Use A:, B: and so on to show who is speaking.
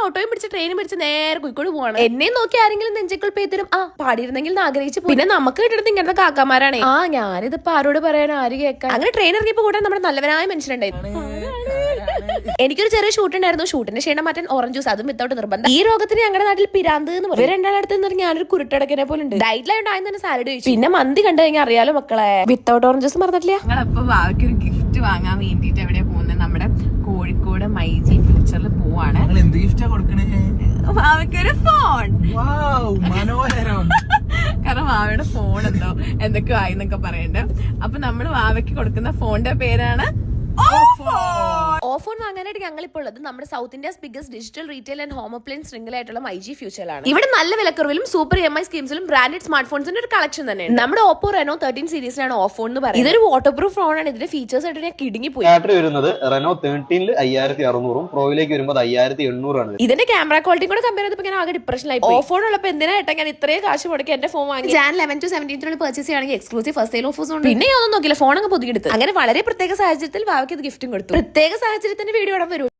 A: ഓട്ടോയും പിടിച്ച് ട്രെയിനും പിടിച്ച് നേരെ കോഴിക്കോട് പോവാണ്. എന്നെ നോക്കി ആരെങ്കിലും നെഞ്ചക്കൾ പേത്തരും പാടിയിരുന്നെങ്കിൽ ആഗ്രഹിച്ചു. പിന്നെ നമുക്ക് കിട്ടുന്നത് ഇങ്ങനത്തെ കാക്കാമാരാണ്. ഞാനിതിപ്പോ ആരോട് പറയാൻ ആര് കേൾക്കാൻ. അങ്ങനെ ട്രെയിൻ ഇറങ്ങിയപ്പോ കൂടെ നമ്മുടെ നല്ലവനായ മനുഷ്യനുണ്ടായിരുന്നു. എനിക്കൊരു ചെറിയ ഷൂട്ട് ഉണ്ടായിരുന്നു. ഷൂട്ടിന്റെ ക്ഷീണം മാറ്റാൻ ഓറഞ്ച് ജ്യൂസ്, അതും വിത്തൗട്ട് നിർബന്ധം. ഈ രോഗത്തിന് ഞങ്ങളുടെ നാട്ടിൽ പിരാന്ത് എന്ന് പറയും. രണ്ടാളടുത്ത് നിന്ന് ഞാനൊരു കുരുട്ടടക്കിനെ പോലെ ഉണ്ട്. ഡയറ്റിലായിട്ട് ആദ്യം തന്നെ സാലഡ് കഴിച്ചു. പിന്നെ മന്തി കണ്ടു കഴിഞ്ഞാൽ അറിയാലോ മക്കളെ, വിത്തൗട്ട് ഓറഞ്ച് ജ്യൂസ് മറന്നിട്ടില്ല.
B: ഞങ്ങളപ്പോ വാവയ്ക്ക് ഒരു ഗിഫ്റ്റ് വാങ്ങാൻ വേണ്ടിട്ട് എവിടെ പോകുന്നത്? നമ്മുടെ കോഴിക്കോട് മൈജി ഫ്യൂച്ചറിൽ പോവാണ്.
C: എന്ത് ഗിഫ്റ്റാ കൊടുക്കണേ?
B: വാവയ്ക്കൊരു ഫോൺ.
C: മനോഹരം.
B: കാരണം വാവയുടെ ഫോൺ എന്തൊക്കെയോ ആയി എന്നൊക്കെ പറയണ്ട്. അപ്പൊ നമ്മൾ വാവയ്ക്ക് കൊടുക്കുന്ന ഫോണിന്റെ പേരാണ്
A: ഓഫോൺ വാങ്ങാനായിട്ട് ഞങ്ങൾ ഇപ്പോൾ ഉള്ളത് നമ്മുടെ south India's biggest digital retail and home appliance ശൃംഖലയായിട്ടുള്ള മൈജി ഫ്യൂച്ചറിലാണ്. ഇവിടെ നല്ല വിലക്കുറവിലും സൂപ്പർ EMI സ്കീംസിലും ബ്രാൻഡഡ് സ്മാർട്ട് ഫോൺസിന്റെ ഒരു കളക്ഷൻ തന്നെയാണ്. നമ്മുടെ ഓപ്പോ റെനോ 13 സീരീസിലാണ് ഓഫോൺ എന്ന് പറയുന്നത്. ഇതൊരു വാട്ടർ പ്രൂഫ് ഫോണാണ്. ഇതിന്റെ ഫീച്ചേഴ്സ് ആയിട്ട് ഞാൻ കിടുങ്ങിപ്പോയി.
D: ബാറ്ററി വരുന്നത് റെനോ 13 5600 പ്രോയിലേക്ക് വരുമ്പോൾ 5800 ആണ്.
A: ഇതിന്റെ ക്യാമറ ക്വാളിറ്റി കൂടെ കമ്പയർ ചെയ്തപ്പോൾ ഞാൻ ആകെ ഡിപ്രഷനിലായി. ഓഫോൺ ഉള്ളപ്പോൾ എന്തിനാ ഏട്ടാ ഞാൻ ഇത്രയും കാശ് മുടക്കി എന്റെ ഫോൺ വാങ്ങി. Jan 11 to 17 പർച്ചേസ് ചെയ്യുകയാണെങ്കിൽ എക്സ്ക്ലൂസീവ് ഫസ്റ്റ് സെയിൽ ഓഫേഴ്സ് ഉണ്ട്. പിന്നെ ഒന്നും നോക്കില്ല, ഫോൺ അങ്ങ് പൊതുകിയെടുത്ത്. അങ്ങനെ വളരെ പ്രത്യേക സാഹചര്യത്തിൽ വാവയ്ക്ക് ഇത് ഗിഫ്റ്റും കൊടുത്തു. പ്രത്യേക സാഹചര്യത്തിന്റെ വീഡിയോ ഇടാൻ വരും.